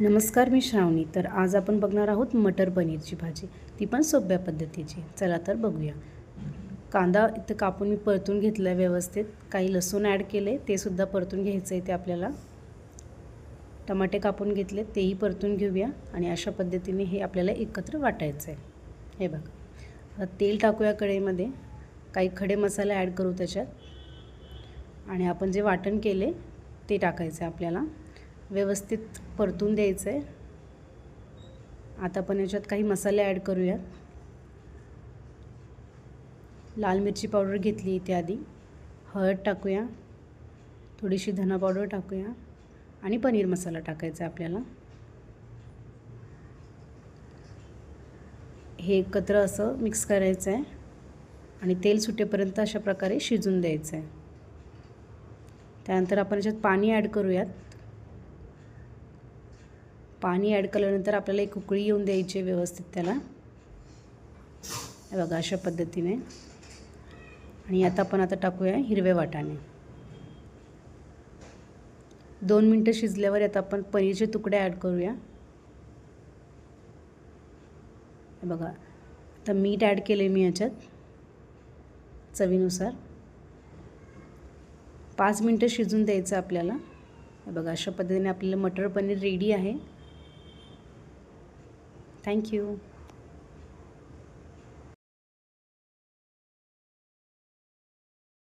नमस्कार, मी श्रावणी. तर आज आपण बघणार आहोत मटर पनीरची भाजी, ती पण सोप्या पद्धतीची. चला तर बघूया. कांदा इथं कापून मी परतून घेतला आहे व्यवस्थित. काही लसूण ॲड केले, ते सुद्धा परतून घ्यायचं आहे ते आपल्याला. टमाटे कापून घेतले, तेही परतून घेऊया आणि अशा पद्धतीने हे आपल्याला एकत्र वाटायचं आहे. हे बघा, आता तेल टाकूया कढईमध्ये. काही खडे मसाले ॲड करू त्याच्यात आणि आपण जे वाटण केले ते टाकायचं आहे आपल्याला. व्यवस्थित परतून द्यायचं आहे. आता आपण याच्यात काही मसाले ॲड करूयात. लाल मिरची पावडर घेतली इथे आधी. हळद टाकूया, थोडीशी धना पावडर टाकूया आणि पनीर मसाला टाकायचा आहे आपल्याला. हे एकत्र असं मिक्स करायचं आहे आणि तेल सुटेपर्यंत अशा प्रकारे शिजून द्यायचं आहे. त्यानंतर आपण याच्यात पाणी ॲड करूयात. पाणी ॲड केल्यानंतर आपल्याला एक उकळी येऊन द्यायची व्यवस्थित त्याला. हे बघा, अशा पद्धतीने. आणि आता आपण टाकूया हिरवे वाटाणे. 2 मिनटं शिजल्यावर आता आपण पनीरचे तुकडे ॲड करूया. हे बघा, आता मीठ ॲड केले मी याच्यात चवीनुसार. 5 मिनटं शिजून द्यायचं आपल्याला. हे बघा, अशा पद्धतीने आपल्याला मटर पनीर रेडी आहे. थँक्यू.